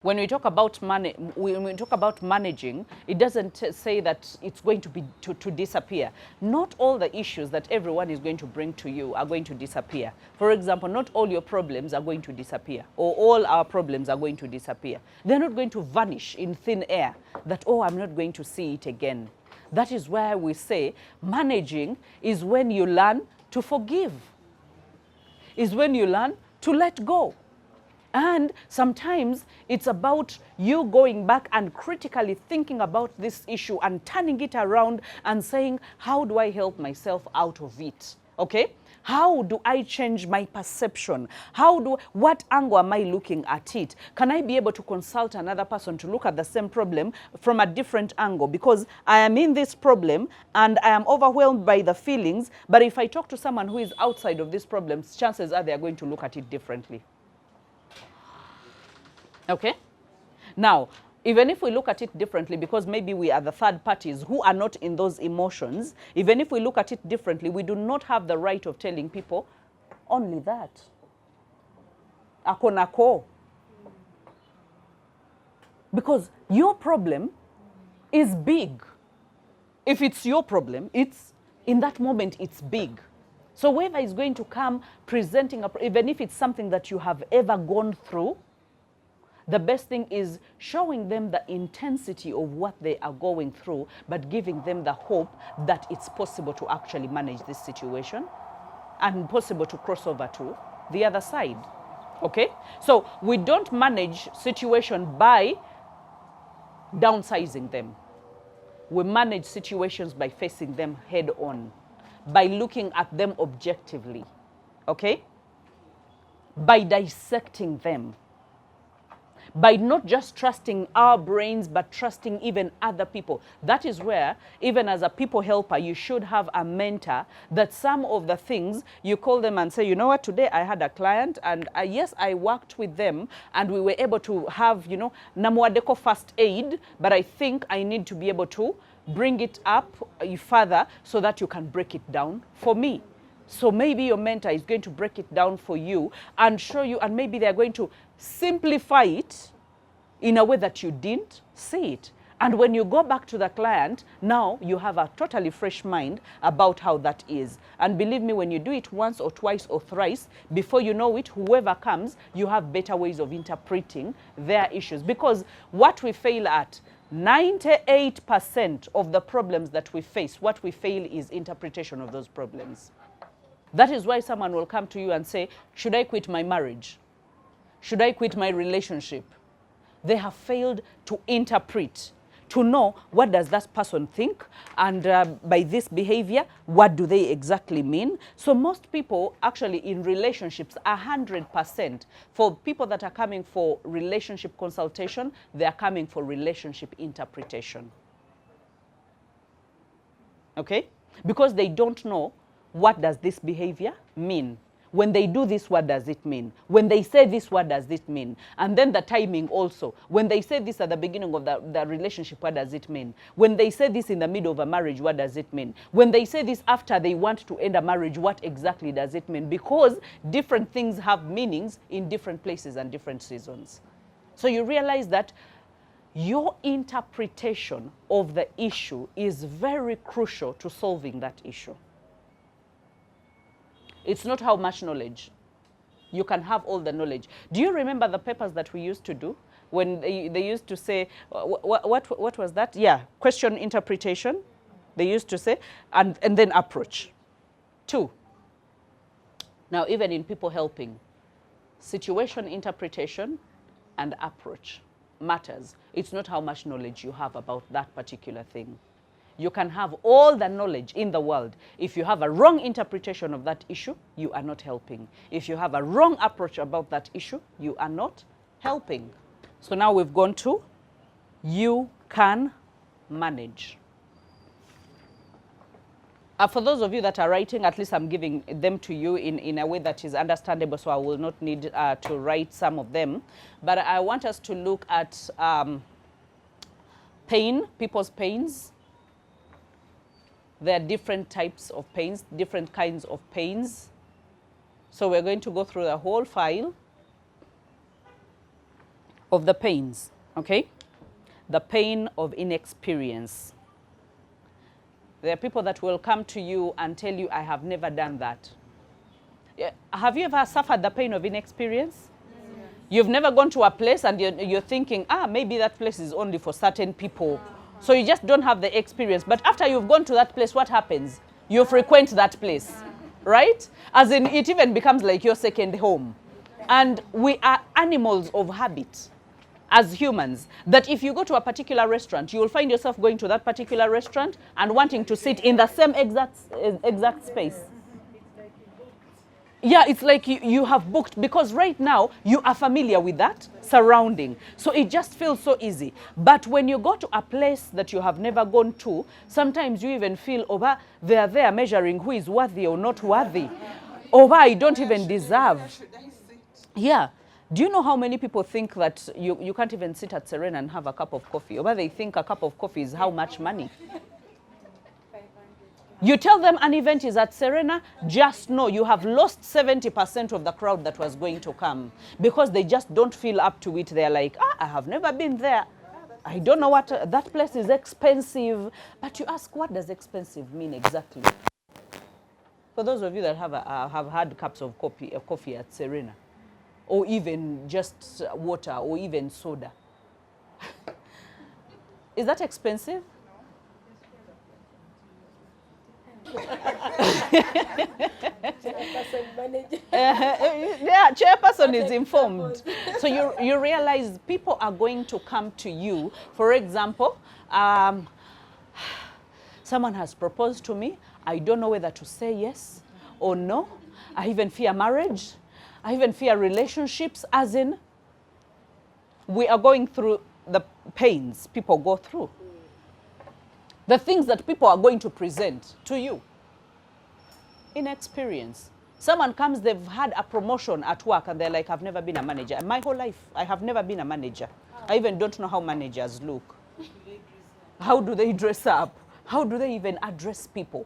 When we talk about managing, it doesn't say that it's going to disappear. Not all the issues that everyone is going to bring to you are going to disappear. For example, not all your problems are going to disappear, or all our problems are going to disappear. They're not going to vanish in thin air, that, oh, I'm not going to see it again. That is why we say managing is when you learn to forgive, is when you learn to let go. And sometimes it's about you going back and critically thinking about this issue and turning it around and saying, how do I help myself out of it? Okay? How do I change my perception? What angle am I looking at it? Can I be able to consult another person to look at the same problem from a different angle? Because I am in this problem and I am overwhelmed by the feelings, but if I talk to someone who is outside of these problems, chances are they are going to look at it differently. Okay? Now, even if we look at it differently, because maybe we are the third parties who are not in those emotions, even if we look at it differently, we do not have the right of telling people only that. Akonako. Because your problem is big. If it's your problem, in that moment, it's big. So whoever is going to come presenting, even if it's something that you have ever gone through, the best thing is showing them the intensity of what they are going through, but giving them the hope that it's possible to actually manage this situation and possible to cross over to the other side. Okay? So we don't manage situation by downsizing them. We manage situations by facing them head on, by looking at them objectively. Okay? By dissecting them. By not just trusting our brains, but trusting even other people. That is where, even as a people helper, you should have a mentor that some of the things you call them and say, you know what, today I had a client and yes, I worked with them and we were able to have, Namwadeko first aid, but I think I need to be able to bring it up further so that you can break it down for me. So maybe your mentor is going to break it down for you and show you, and maybe they're going to simplify it in a way that you didn't see it. And when you go back to the client, now you have a totally fresh mind about how that is. And believe me, when you do it once or twice or thrice, before you know it, whoever comes, you have better ways of interpreting their issues. Because what we fail at, 98% of the problems that we face, what we fail is interpretation of those problems. That is why someone will come to you and say, should I quit my marriage? Should I quit my relationship? They have failed to interpret, to know what does that person think, and by this behavior, what do they exactly mean? So most people actually in relationships, 100%, for people that are coming for relationship consultation, they are coming for relationship interpretation. Okay? Because they don't know what does this behavior mean. When they do this, what does it mean? When they say this, what does it mean? And then the timing also. When they say this at the beginning of the relationship, what does it mean? When they say this in the middle of a marriage, what does it mean? When they say this after they want to end a marriage, what exactly does it mean? Because different things have meanings in different places and different seasons. So you realize that your interpretation of the issue is very crucial to solving that issue. It's not how much knowledge. You can have all the knowledge. Do you remember the papers that we used to do? When they used to say, what was that? Yeah, question interpretation, they used to say, and then approach. 2. Now, even in people helping, situation interpretation and approach matters. It's not how much knowledge you have about that particular thing. You can have all the knowledge in the world. If you have a wrong interpretation of that issue, you are not helping. If you have a wrong approach about that issue, you are not helping. So now we've gone to you can manage. For those of you that are writing, at least I'm giving them to you in a way that is understandable, so I will not need to write some of them. But I want us to look at pain, people's pains. There are different types of pains, different kinds of pains. So we're going to go through the whole file. of the pains, okay? The pain of inexperience. There are people that will come to you and tell you, I have never done that. Have you ever suffered the pain of inexperience? Yes. You've never gone to a place and you're thinking, maybe that place is only for certain people. So you just don't have the experience. But after you've gone to that place, what happens? You frequent that place, right? As in, it even becomes like your second home. And we are animals of habit as humans, that if you go to a particular restaurant, you will find yourself going to that particular restaurant and wanting to sit in the same exact space. Yeah, it's like you have booked, because right now you are familiar with that surrounding. So it just feels so easy. But when you go to a place that you have never gone to, sometimes you even feel, they are there measuring who is worthy or not worthy. I don't even deserve. Yeah. Do you know how many people think that you can't even sit at Serena and have a cup of coffee? Or they think a cup of coffee is how much money? You tell them an event is at Serena, just know you have lost 70% of the crowd that was going to come, because they just don't feel up to it. They're like, I have never been there. I don't know what, that place is expensive. But you ask, what does expensive mean exactly? For those of you that have had cups of coffee at Serena, or even just water, or even soda. Is that expensive? Yeah, chairperson is informed. So you realize people are going to come to you. For example, someone has proposed to me. I don't know whether to say yes or no. I even fear marriage. I even fear relationships, as in, we are going through the pains people go through. The things that people are going to present to you. Inexperience. Someone comes, they've had a promotion at work and they're like, I've never been a manager. My whole life, I have never been a manager. I even don't know how managers look. How do they dress up? How do they even address people?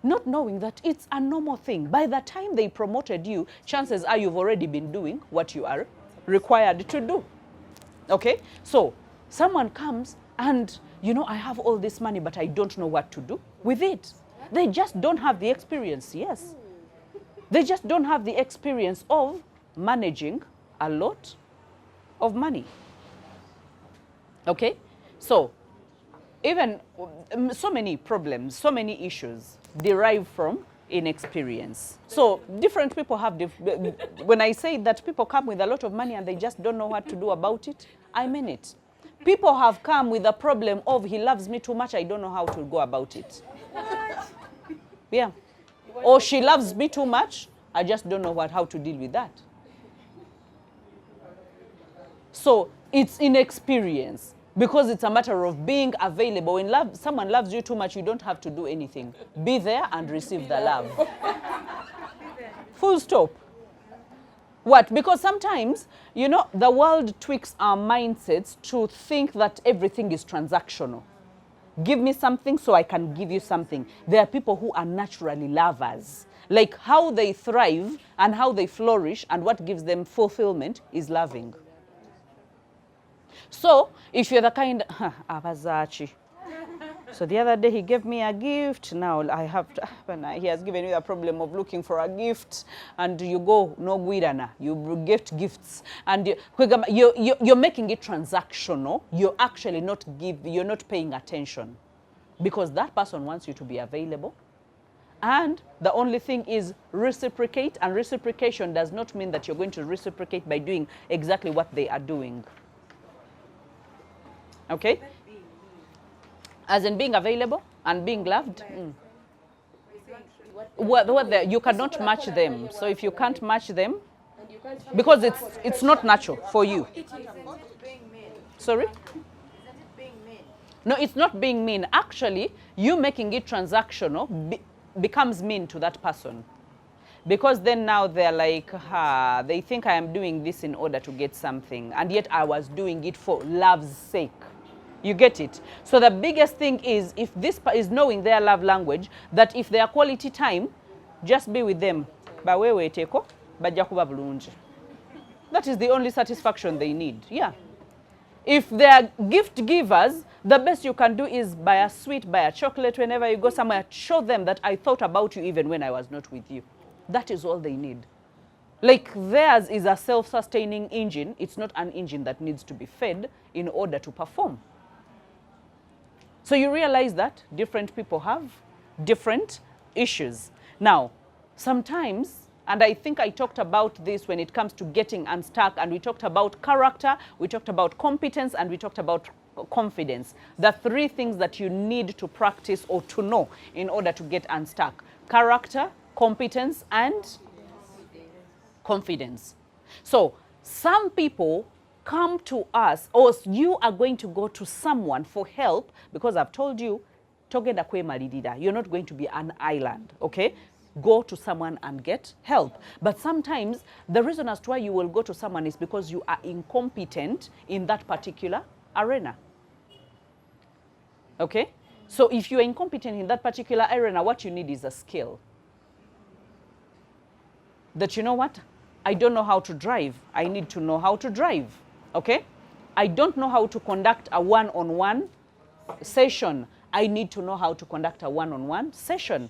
Not knowing that it's a normal thing. By the time they promoted you, chances are you've already been doing what you are required to do. Okay? So, someone comes and, I have all this money, but I don't know what to do with it. They just don't have the experience, yes. They just don't have the experience of managing a lot of money. Okay? So, even so many problems, so many issues derive from inexperience. So different people have, when I say that people come with a lot of money and they just don't know what to do about it, I mean it. People have come with a problem of, he loves me too much, I don't know how to go about it. Yeah. Or she loves me too much, I just don't know how to deal with that. So it's inexperience. Because it's a matter of being available. When someone loves you too much, you don't have to do anything. Be there and receive the love. Full stop. What? Because sometimes, the world tweaks our mindsets to think that everything is transactional. Give me something so I can give you something. There are people who are naturally lovers. Like how they thrive and how they flourish and what gives them fulfillment is loving. So, if you're the kind, Abazachi. So the other day he gave me a gift. Now I have to, he has given you the problem of looking for a gift, and you go no guidana. You gift gifts, and you're making it transactional. You're actually you're not paying attention, because that person wants you to be available, and the only thing is reciprocate. And reciprocation does not mean that you're going to reciprocate by doing exactly what they are doing. Okay? As in being available and being loved. You cannot match them. So if you can't match them, because it's not natural for you. Sorry? No, it's not being mean. Actually, you making it transactional becomes mean to that person. Because then now they're like, they think I am doing this in order to get something. And yet I was doing it for love's sake. You get it? So the biggest thing is, if this is knowing their love language, that if their quality time, just be with them. That is the only satisfaction they need. Yeah. If they're gift givers, the best you can do is buy a sweet, buy a chocolate whenever you go somewhere. Show them that I thought about you even when I was not with you. That is all they need. Like theirs is a self-sustaining engine. It's not an engine that needs to be fed in order to perform. So you realize that different people have different issues. Now, sometimes, and I think I talked about this when it comes to getting unstuck, and we talked about character, we talked about competence, and we talked about confidence. The three things that you need to practice or to know in order to get unstuck: character, competence, and confidence. So some people come to us, or you are going to go to someone for help, because I've told you, togenda kwemalirira, you're not going to be an island, okay? Go to someone and get help. But sometimes the reason as to why you will go to someone is because you are incompetent in that particular arena. Okay? So if you are incompetent in that particular arena, what you need is a skill. That, you know what? I don't know how to drive. I need to know how to drive. Okay? I don't know how to conduct a one-on-one session. I need to know how to conduct a one-on-one session.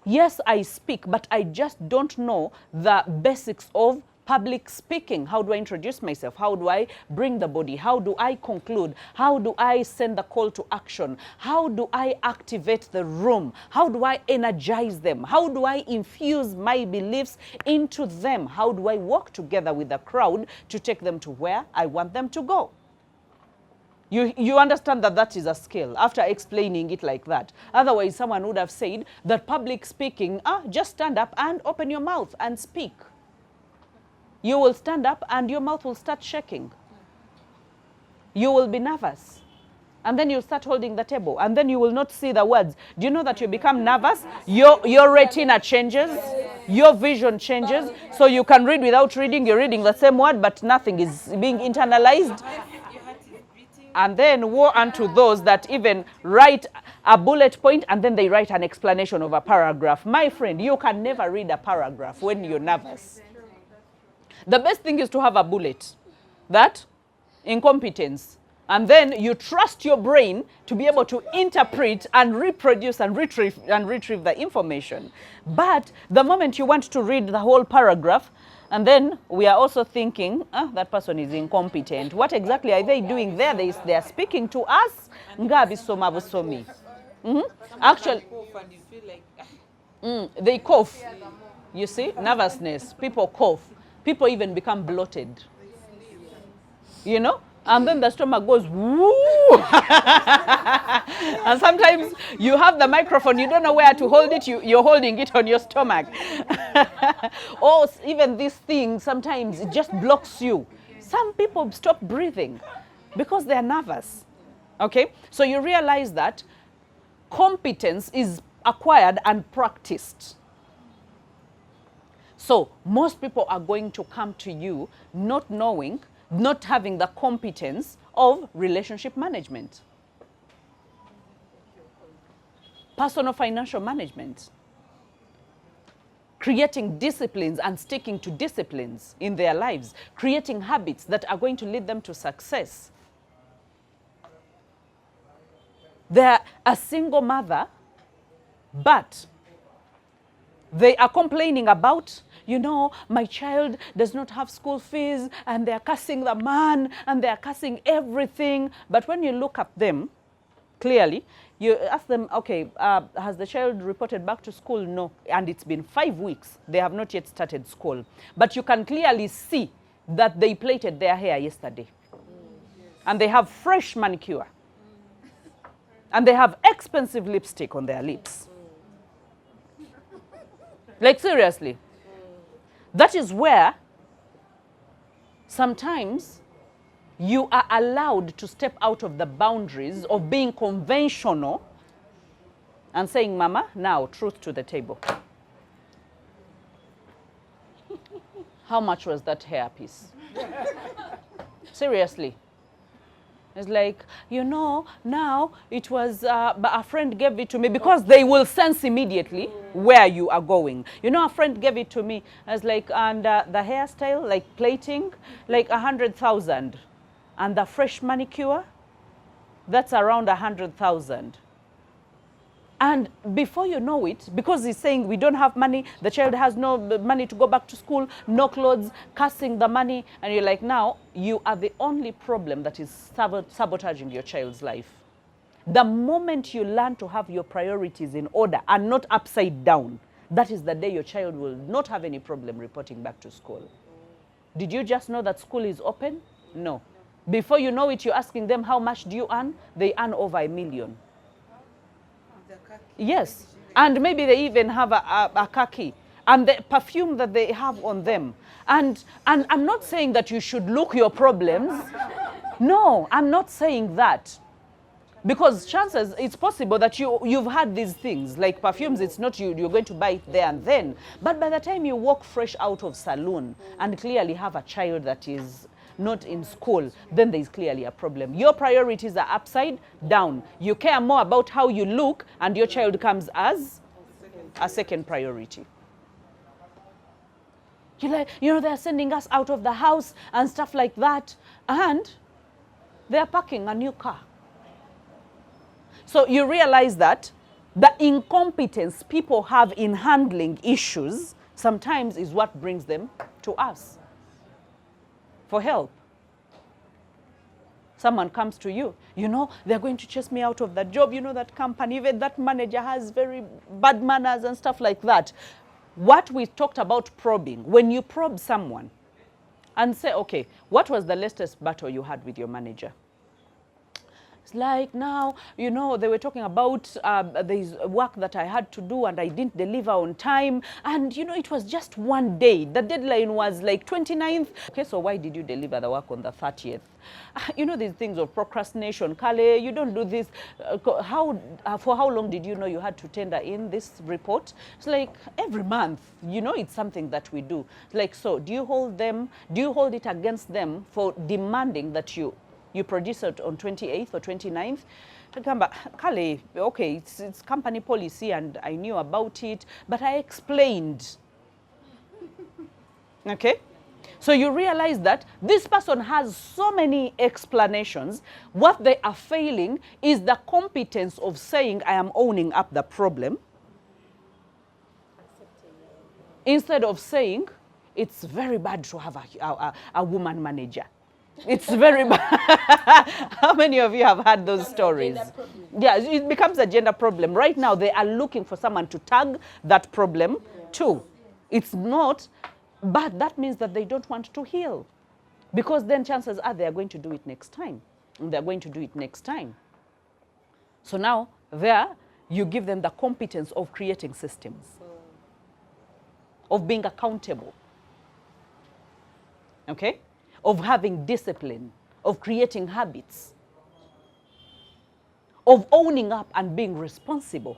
Yes, I speak, but I just don't know the basics of public speaking. How do I introduce myself? How do I bring the body? How do I conclude? How do I send the call to action? How do I activate the room? How do I energize them? How do I infuse my beliefs into them? How do I work together with the crowd to take them to where I want them to go? You understand that that is a skill after explaining it like that. Otherwise, someone would have said that public speaking, just stand up and open your mouth and speak. You will stand up and your mouth will start shaking. You will be nervous. And then you'll start holding the table. And then you will not see the words. Do you know that you become nervous? Your retina changes. Your vision changes. So you can read without reading. You're reading the same word, but nothing is being internalized. And then woe unto those that even write a bullet point and then they write an explanation of a paragraph. My friend, you can never read a paragraph when you're nervous. The best thing is to have a bullet. That, incompetence. And then you trust your brain to be able to interpret and reproduce and retrieve the information. But the moment you want to read the whole paragraph, and then we are also thinking, that person is incompetent. What exactly are they doing there? They are speaking to us. Actually, they cough. You see, nervousness. People cough. People even become bloated. You know? And then the stomach goes, woo! And sometimes you have the microphone, you don't know where to hold it, you're holding it on your stomach. Or even this thing, sometimes it just blocks you. Some people stop breathing because they're nervous. Okay? So you realize that competence is acquired and practiced. So most people are going to come to you not knowing, not having the competence of relationship management, personal financial management, creating disciplines and sticking to disciplines in their lives, creating habits that are going to lead them to success. They're a single mother, but they are complaining about, you know, my child does not have school fees, and they're cussing the man, and they're cussing everything. But when you look at them clearly, you ask them, okay, has the child reported back to school? No. And it's been 5 weeks. They have not yet started school. But you can clearly see that they plaited their hair yesterday. And they have fresh manicure. And they have expensive lipstick on their lips. Like, seriously. That is where sometimes you are allowed to step out of the boundaries of being conventional and saying, Mama, now truth to the table. How much was that hairpiece? Seriously. It's like, you know, now it was, but a friend gave it to me, because they will sense immediately where you are going. You know, a friend gave it to me as like, and the hairstyle, like plating, like 100,000. And the fresh manicure, that's around 100,000. And before you know it, because he's saying we don't have money, the child has no money to go back to school, no clothes, cursing the money, and you're like, now you are the only problem that is sabotaging your child's life. The moment you learn to have your priorities in order and not upside down, that is the day your child will not have any problem reporting back to school. Did you just know that school is open? No. Before you know it, you're asking them, how much do you earn? They earn over $1 million. Yes, and maybe they even have a khaki and the perfume that they have on them. And I'm not saying that you should look your problems. No, I'm not saying that. Because chances, it's possible that you've had these things, like perfumes, it's not you're going to buy it there and then. But by the time you walk fresh out of salon and clearly have a child that is not in school, then there's clearly a problem. Your priorities are upside down. You care more about how you look, and your child comes as a second priority. You're like, they're sending us out of the house and stuff like that, and they're parking a new car. So you realize that the incompetence people have in handling issues sometimes is what brings them to us for help. Someone comes to you, they're going to chase me out of that job, that company, even that manager has very bad manners and stuff like that. What we talked about probing, when you probe someone and say, okay, what was the latest battle you had with your manager? It's like now, they were talking about there's work that I had to do and I didn't deliver on time. And, it was just one day. The deadline was like 29th. Okay, so why did you deliver the work on the 30th? These things of procrastination. Kale, you don't do this. For how long did you know you had to tender in this report? It's like every month, it's something that we do. It's like, so do you hold it against them for demanding that you produce it on 28th or 29th? Kale, okay, it's company policy and I knew about it, but I explained. Okay? So you realize that this person has so many explanations. What they are failing is the competence of saying, I am owning up the problem, instead of saying, it's very bad to have a woman manager. It's very bad. How many of you have had those stories? Yeah, it becomes a gender problem. Right now, they are looking for someone to tag that problem too. It's not, but that means that they don't want to heal. Because then chances are they are going to do it next time. And they're going to do it next time. So now, there, you give them the competence of creating systems, of being accountable. Okay? Of having discipline, of creating habits, of owning up and being responsible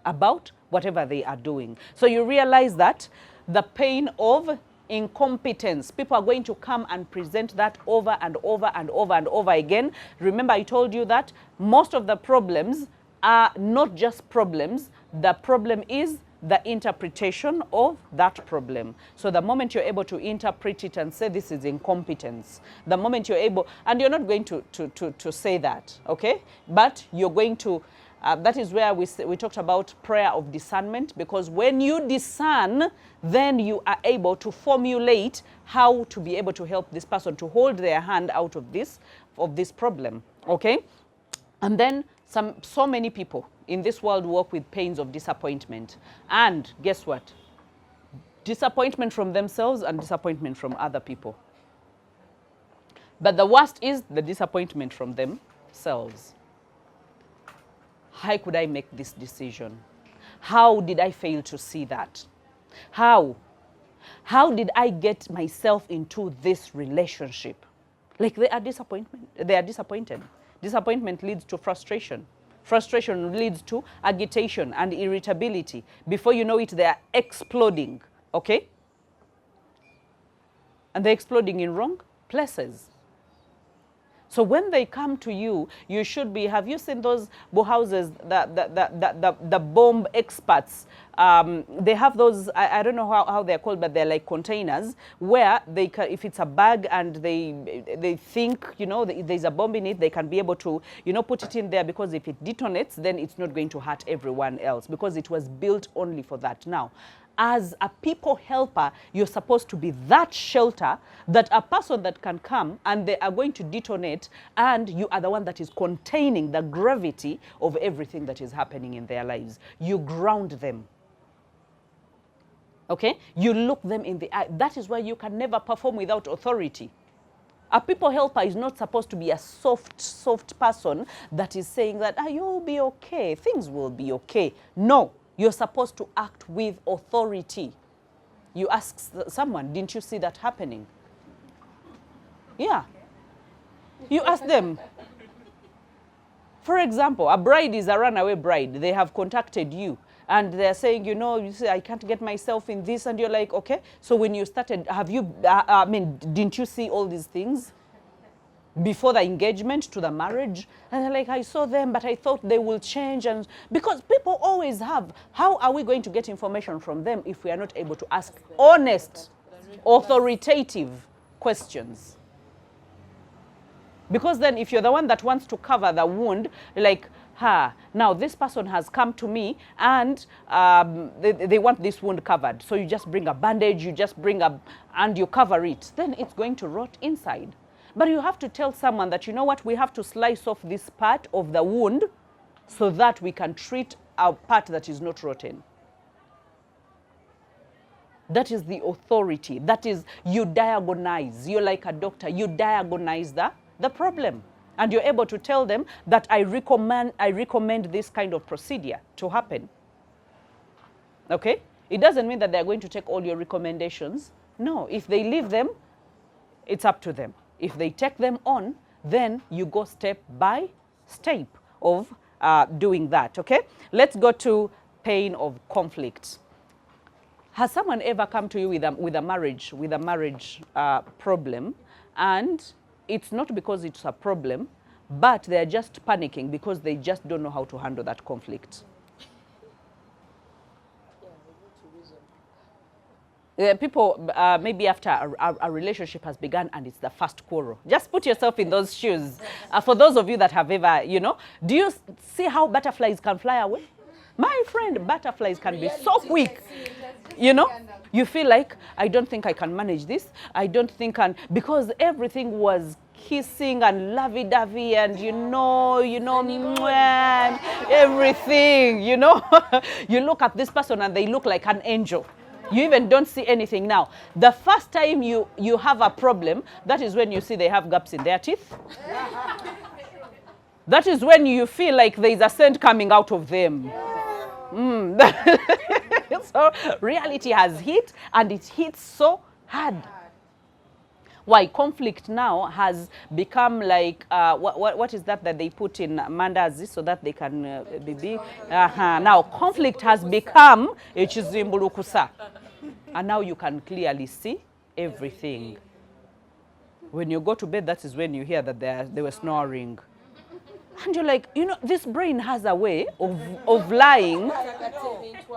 about whatever they are doing. So you realize that the pain of incompetence, people are going to come and present that over and over and over and over again. Remember, I told you that most of the problems are not just problems. The problem is the interpretation of that problem. So the moment you're able to interpret it and say this is incompetence, the moment you're able, and you're not going to say that, okay? But you're going to, that is where we talked about prayer of discernment, because when you discern, then you are able to formulate how to be able to help this person to hold their hand out of this problem, okay? And then so many people in this world work with pains of disappointment. And guess what? Disappointment from themselves and disappointment from other people. But the worst is the disappointment from themselves. How could I make this decision? How did I fail to see that? How did I get myself into this relationship? Like they are disappointed. Disappointment leads to frustration. Frustration leads to agitation and irritability. Before you know it, they are exploding, okay? And they're exploding in wrong places. So when they come to you, you should be, have you seen those houses, the bomb experts? They have those, I don't know how they're called, but they're like containers where they can, if it's a bag and they think, you know, there's a bomb in it, they can be able to, you know, put it in there, because if it detonates, then it's not going to hurt everyone else, because it was built only for that. Now, as a people helper, you're supposed to be that shelter that a person that can come and they are going to detonate, and you are the one that is containing the gravity of everything that is happening in their lives. You ground them. Okay? You look them in the eye. That is why you can never perform without authority. A people helper is not supposed to be a soft person that is saying that, you'll be okay, things will be okay. No. You're supposed to act with authority. You ask someone, didn't you see that happening? Yeah. You ask them. For example, a bride is a runaway bride. They have contacted you and they're saying, you know, you say, I can't get myself in this. And you're like, okay. So when you started, have you, didn't you see all these things before the engagement to the marriage? And they're like, I saw them, but I thought they will change. And because people always have, how are we going to get information from them if we are not able to ask honest, authoritative questions? Because then if you're the one that wants to cover the wound, like, now this person has come to me and they want this wound covered. So you just bring a bandage, you just bring and you cover it. Then it's going to rot inside. But you have to tell someone that, you know what, we have to slice off this part of the wound so that we can treat our part that is not rotten. That is the authority. That is, you diagnose. You're like a doctor. You diagnose the problem. And you're able to tell them that I recommend this kind of procedure to happen. Okay? It doesn't mean that they're going to take all your recommendations. No, if they leave them, it's up to them. If they take them on, then you go step by step of doing that, okay? Let's go to pain of conflict. Has someone ever come to you with a marriage problem, and it's not because it's a problem, but they're just panicking because they just don't know how to handle that conflict? People, maybe after a relationship has begun and it's the first quarrel. Just put yourself in those shoes. For those of you that have ever, you know, do you see how butterflies can fly away? My friend, butterflies can be so quick. You know, you feel like, I don't think I can manage this. I don't think because everything was kissing and lovey-dovey and everything, you know. You look at this person and they look like an angel. You even don't see anything now. The first time you have a problem, that is when you see they have gaps in their teeth. That is when you feel like there is a scent coming out of them. So reality has hit, and it hits so hard. Why conflict now has become like, what is that they put in mandazi so that they can be big? Now conflict has become ichizimbulukusa. And now you can clearly see everything. When you go to bed, that is when you hear that they were snoring. And you're like, you know, this brain has a way of lying.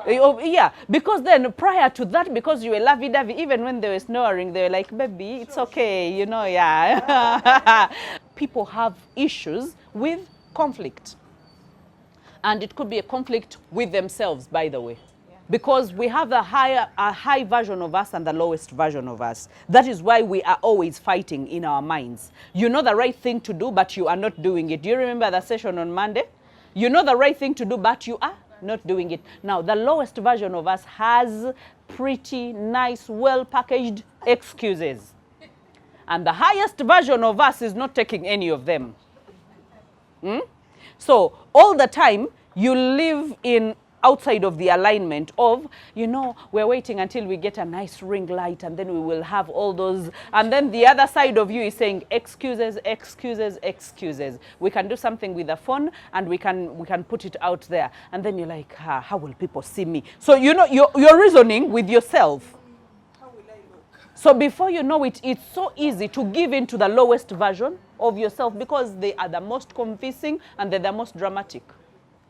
Yeah, because then prior to that, because you were lovey-dovey, even when they were snoring, they were like, baby, it's okay, you know, yeah. People have issues with conflict. And it could be a conflict with themselves, by the way. Because we have a high version of us and the lowest version of us. That is why we are always fighting in our minds. You know the right thing to do, but you are not doing it. Do you remember the session on Monday? You know the right thing to do, but you are not doing it. Now, the lowest version of us has pretty nice, well-packaged excuses. And the highest version of us is not taking any of them. So, all the time, you live outside of the alignment of, you know, we're waiting until we get a nice ring light and then we will have all those. And then the other side of you is saying excuses, excuses, excuses. We can do something with the phone and we can put it out there. And then you're like, how will people see me? So, you know, you're reasoning with yourself. How will I look? So before you know it, it's so easy to give in to the lowest version of yourself because they are the most convincing and they're the most dramatic.